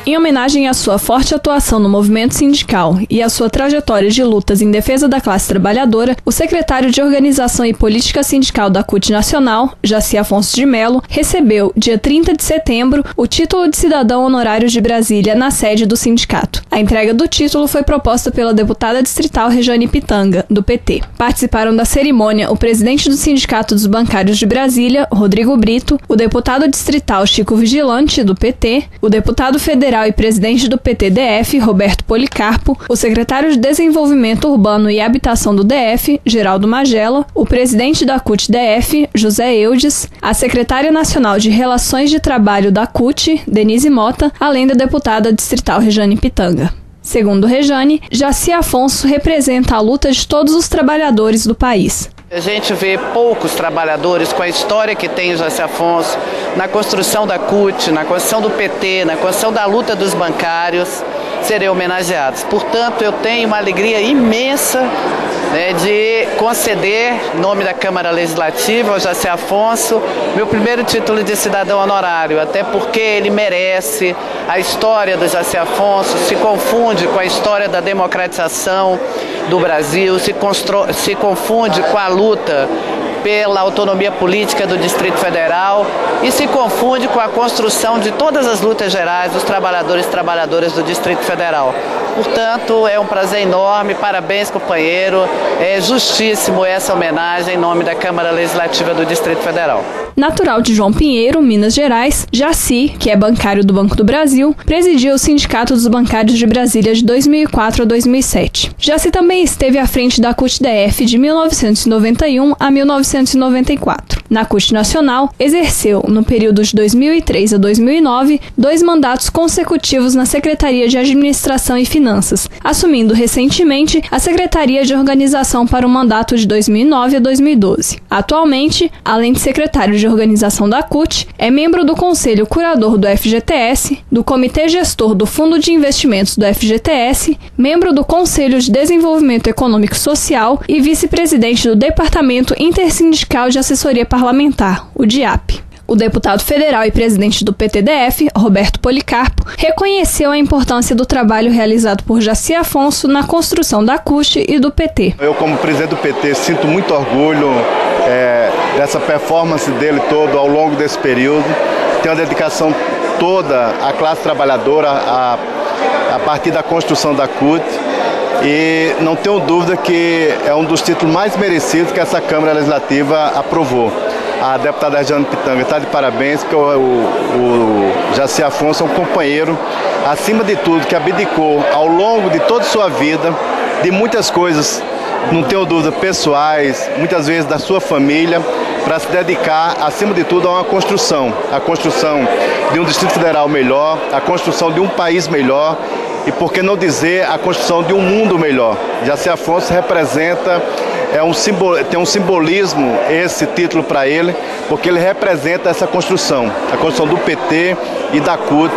Em homenagem à sua forte atuação no movimento sindical e à sua trajetória de lutas em defesa da classe trabalhadora, o secretário de Organização e Política Sindical da CUT Nacional, Jaci Afonso de Mello, recebeu, dia 30 de setembro, o título de cidadão honorário de Brasília na sede do sindicato. A entrega do título foi proposta pela deputada distrital Rejane Pitanga, do PT. Participaram da cerimônia o presidente do Sindicato dos Bancários de Brasília, Rodrigo Brito, o deputado distrital Chico Vigilante, do PT, o deputado federal e presidente do PT-DF, Roberto Policarpo, o secretário de Desenvolvimento Urbano e Habitação do DF, Geraldo Magela, o presidente da CUT-DF, José Eudes, a secretária nacional de Relações de Trabalho da CUT, Denise Mota, além da deputada distrital Rejane Pitanga. Segundo Rejane, Jaci Afonso representa a luta de todos os trabalhadores do país. A gente vê poucos trabalhadores com a história que tem o Jaci Afonso na construção da CUT, na construção do PT, na construção da luta dos bancários serem homenageados. Portanto, eu tenho uma alegria imensa, de conceder, em nome da Câmara Legislativa, ao Jaci Afonso, meu primeiro título de cidadão honorário, até porque ele merece. A história do Jaci Afonso se confunde com a história da democratização do Brasil, se confunde com a luta pela autonomia política do Distrito Federal e se confunde com a construção de todas as lutas gerais dos trabalhadores e trabalhadoras do Distrito Federal. Portanto, é um prazer enorme, parabéns, companheiro, é justíssimo essa homenagem em nome da Câmara Legislativa do Distrito Federal. Natural de João Pinheiro, Minas Gerais, Jaci, que é bancário do Banco do Brasil, presidiu o Sindicato dos Bancários de Brasília de 2004 a 2007. Jaci também esteve à frente da CUT-DF de 1991 a 1994. Na CUT Nacional, exerceu, no período de 2003 a 2009, 2 mandatos consecutivos na Secretaria de Administração e Finanças, assumindo recentemente a Secretaria de Organização para o mandato de 2009 a 2012. Atualmente, além de secretário de Organização da CUT, é membro do Conselho Curador do FGTS, do Comitê Gestor do Fundo de Investimentos do FGTS, membro do Conselho de Desenvolvimento Econômico e Social e vice-presidente do Departamento Intersindical de Assessoria Parlamentar, o DIAP. O deputado federal e presidente do PT-DF, Roberto Policarpo, reconheceu a importância do trabalho realizado por Jaci Afonso na construção da CUT e do PT. Eu, como presidente do PT, sinto muito orgulho dessa performance dele todo ao longo desse período. Tem uma dedicação toda à classe trabalhadora a partir da construção da CUT. E não tenho dúvida que é um dos títulos mais merecidos que essa Câmara Legislativa aprovou. A deputada Rejane Pitanga está de parabéns, porque o Jaci Afonso é um companheiro, acima de tudo, que abdicou ao longo de toda a sua vida de muitas coisas, não tenho dúvida, pessoais, muitas vezes da sua família, para se dedicar, acima de tudo, a uma construção. A construção de um Distrito Federal melhor, a construção de um país melhor e, por que não dizer, a construção de um mundo melhor. Jaci Afonso representa... tem um simbolismo esse título para ele, porque ele representa essa construção, a construção do PT e da CUT.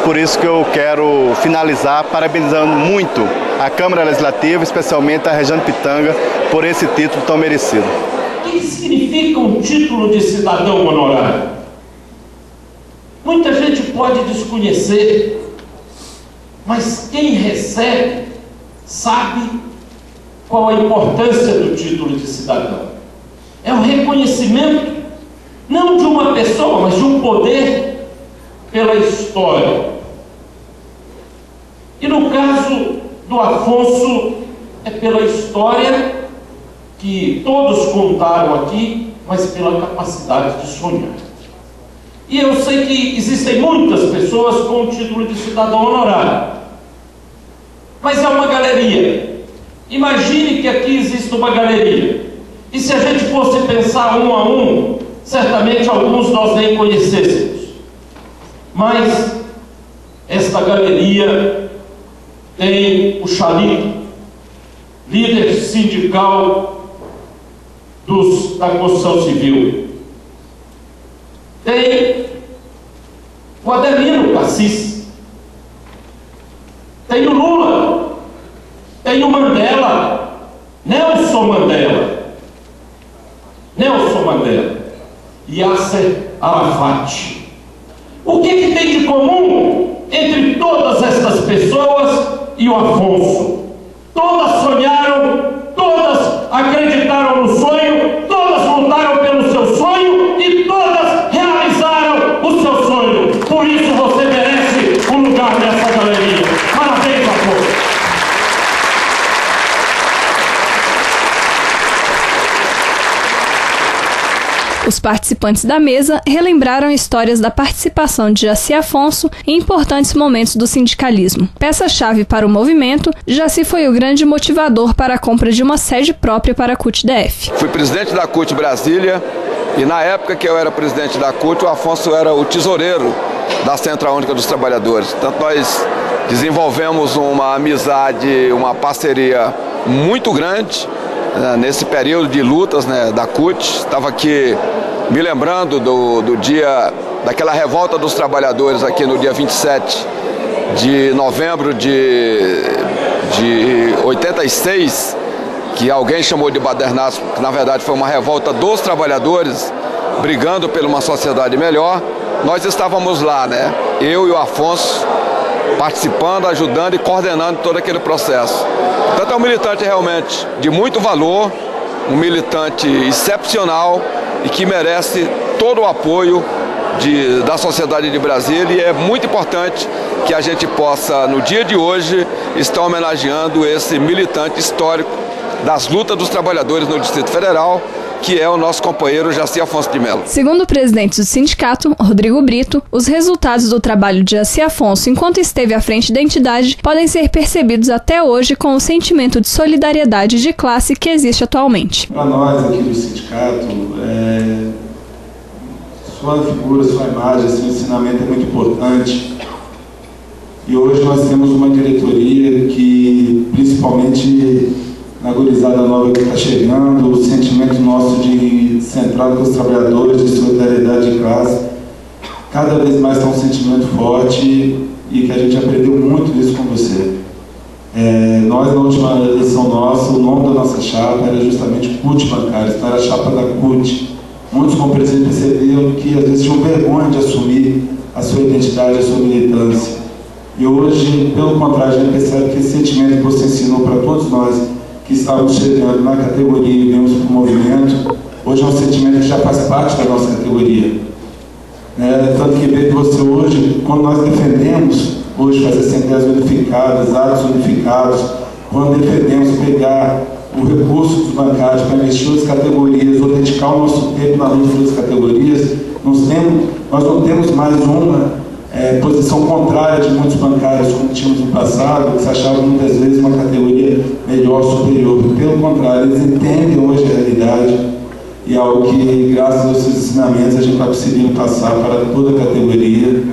Por isso que eu quero finalizar parabenizando muito a Câmara Legislativa, especialmente a Rejane Pitanga, por esse título tão merecido. O que significa um título de cidadão honorário? Muita gente pode desconhecer, mas quem recebe sabe qual a importância do título de cidadão. É um reconhecimento, não de uma pessoa, mas de um poder pela história. E no caso do Afonso, é pela história que todos contaram aqui, mas pela capacidade de sonhar. E eu sei que existem muitas pessoas com o título de cidadão honorário, mas é uma galeria. Imagine que aqui existe uma galeria, e se a gente fosse pensar um a um, certamente alguns nós nem conhecêssemos. Mas esta galeria tem o Chalito, líder sindical da construção civil. Tem o Adelino Cassis. Tem o Lula. Tem o Mandela, Nelson Mandela, Yasser Arafat. O que tem de comum entre todos e o Afonso. Todas sonharam, todas acreditaram no sonho, todas lutaram pelo seu sonho e todas realizaram o seu sonho. Por isso você merece um lugar nessa galeria. Parabéns, Afonso. Os participantes da mesa relembraram histórias da participação de Jaci Afonso em importantes momentos do sindicalismo. Peça-chave para o movimento, Jaci foi o grande motivador para a compra de uma sede própria para a CUT-DF. Fui presidente da CUT Brasília e na época que eu era presidente da CUT, o Afonso era o tesoureiro da Central Única dos Trabalhadores. Portanto, nós desenvolvemos uma amizade, uma parceria muito grande nesse período de lutas, da CUT. Estava aqui me lembrando do dia daquela revolta dos trabalhadores aqui no dia 27 de novembro de 86, que alguém chamou de badernaço, que na verdade foi uma revolta dos trabalhadores brigando por uma sociedade melhor. Nós estávamos lá, eu e o Afonso, participando, ajudando e coordenando todo aquele processo. Portanto, é um militante realmente de muito valor, um militante excepcional e que merece todo o apoio da sociedade de Brasília, e é muito importante que a gente possa, no dia de hoje, estar homenageando esse militante histórico das lutas dos trabalhadores no Distrito Federal, que é o nosso companheiro Jaci Afonso de Mello. Segundo o presidente do sindicato, Rodrigo Brito, os resultados do trabalho de Jaci Afonso enquanto esteve à frente da entidade podem ser percebidos até hoje com o sentimento de solidariedade de classe que existe atualmente. Para nós aqui do sindicato, sua figura, sua imagem, seu ensinamento é muito importante. E hoje nós temos uma diretoria que, principalmente na gurizada nova que está chegando, o sentimento nosso de centrado com os trabalhadores, de solidariedade de classe, cada vez mais está um sentimento forte e que a gente aprendeu muito disso com você. Nós, na última eleição nossa, o nome da nossa chapa era justamente CUT Bancários, então era a chapa da CUT. Muitos compreensores perceberam que às vezes tinham vergonha de assumir a sua identidade, a sua militância. E hoje, pelo contrário, a gente percebe que esse sentimento que você ensinou para todos nós que estávamos chegando na categoria e viemos para o movimento, hoje é um sentimento que já faz parte da nossa categoria. Tanto que vejo você hoje, quando nós defendemos hoje fazer assembleias unificadas, atos unificados, quando defendemos pegar o recurso dos bancários para investir em outras categorias, ou dedicar o nosso tempo na luta de outras categorias, nós não temos mais uma posição contrária de muitos bancários, como tínhamos no passado, que se achavam muitas vezes uma categoria melhor, superior. Pelo contrário, eles entendem hoje a realidade e é algo que, graças aos seus ensinamentos, a gente está conseguindo passar para toda a categoria.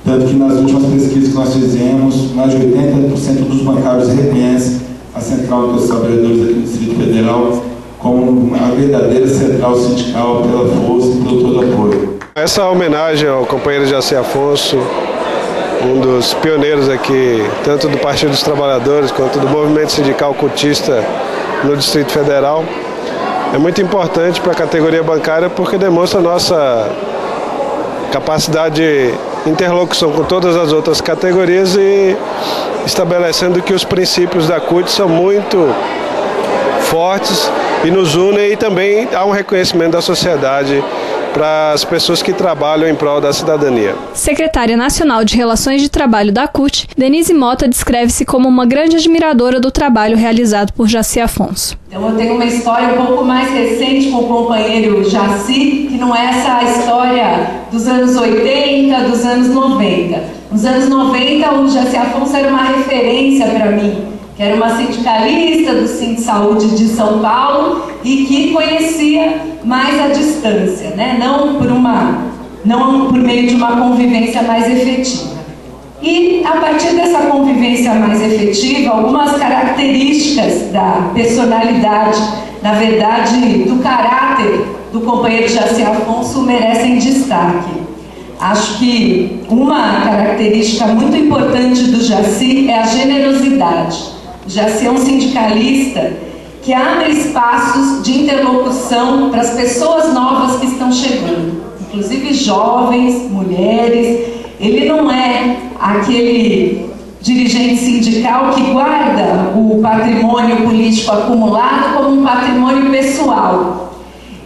Tanto que nas últimas pesquisas que nós fizemos, mais de 80% dos bancários reconhecem a Central dos Trabalhadores aqui no Distrito Federal como a verdadeira central sindical pela força e pelo todo apoio. Essa homenagem ao companheiro Jaci Afonso, um dos pioneiros aqui, tanto do Partido dos Trabalhadores quanto do movimento sindical cutista no Distrito Federal, é muito importante para a categoria bancária porque demonstra a nossa capacidade de interlocução com todas as outras categorias e estabelecendo que os princípios da CUT são muito fortes e nos unem, e também há um reconhecimento da sociedade para as pessoas que trabalham em prol da cidadania. Secretária Nacional de Relações de Trabalho da CUT, Denise Mota descreve-se como uma grande admiradora do trabalho realizado por Jaci Afonso. Então eu tenho uma história um pouco mais recente com o companheiro Jaci, que não é essa história dos anos 80, dos anos 90. Nos anos 90, o Jaci Afonso era uma referência para mim, que era uma sindicalista do Sindsaúde de São Paulo e que conhecia mais a distância, não por meio de uma convivência mais efetiva. E a partir dessa convivência mais efetiva, algumas características da personalidade, na verdade, do caráter do companheiro Jaci Afonso merecem destaque. Acho que uma característica muito importante do Jaci é a generosidade. O Jaci é um sindicalista que abre espaços de interlocução para as pessoas novas que estão chegando, inclusive jovens, mulheres. Ele não é aquele dirigente sindical que guarda o patrimônio político acumulado como um patrimônio pessoal.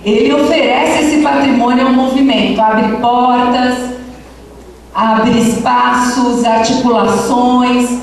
Ele oferece esse patrimônio ao movimento, abre portas, abre espaços, articulações,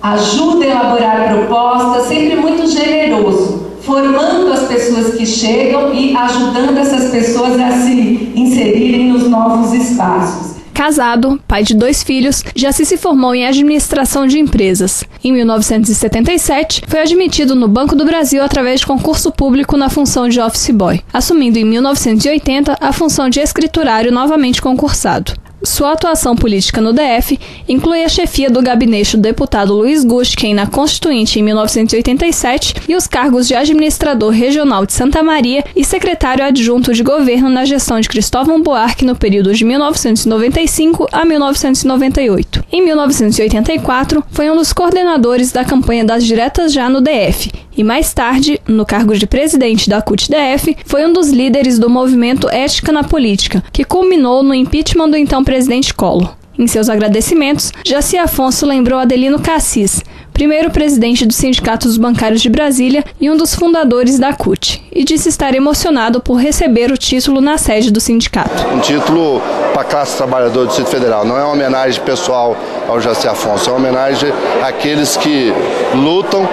ajuda a elaborar propostas, sempre muito generoso, formando as pessoas que chegam e ajudando essas pessoas a se inserirem nos novos espaços. Casado, pai de 2 filhos, Jaci se formou em administração de empresas. Em 1977, foi admitido no Banco do Brasil através de concurso público na função de office boy, assumindo em 1980 a função de escriturário novamente concursado. Sua atuação política no DF inclui a chefia do gabinete do deputado Luiz Gustin na Constituinte em 1987 e os cargos de administrador regional de Santa Maria e secretário adjunto de governo na gestão de Cristóvão Buarque no período de 1995 a 1998. Em 1984, foi um dos coordenadores da campanha das Diretas Já no DF e mais tarde, no cargo de presidente da CUT-DF, foi um dos líderes do movimento Ética na Política, que culminou no impeachment do então presidente Collor. Em seus agradecimentos, Jaci Afonso lembrou Adelino Cassis, primeiro presidente do Sindicato dos Bancários de Brasília e um dos fundadores da CUT, e disse estar emocionado por receber o título na sede do sindicato. Um título para a classe trabalhadora do Distrito Federal, não é uma homenagem pessoal ao Jaci Afonso, é uma homenagem àqueles que lutam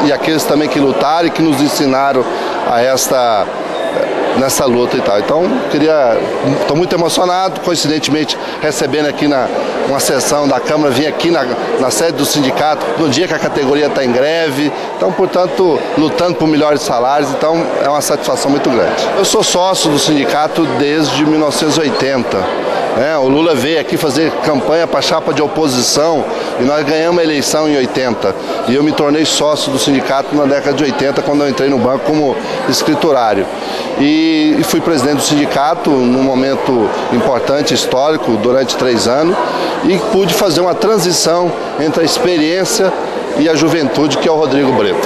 e aqueles também que lutaram e que nos ensinaram nessa luta e tal. Então, estou muito emocionado, coincidentemente recebendo aqui uma sessão da Câmara, vim aqui na sede do sindicato, no dia que a categoria está em greve, então, portanto, lutando por melhores salários, então é uma satisfação muito grande. Eu sou sócio do sindicato desde 1980. O Lula veio aqui fazer campanha para a chapa de oposição e nós ganhamos a eleição em 80. E eu me tornei sócio do sindicato na década de 80, quando eu entrei no banco como escriturário. E fui presidente do sindicato num momento importante, histórico, durante 3 anos, e pude fazer uma transição entre a experiência e a juventude, que é o Rodrigo Breto.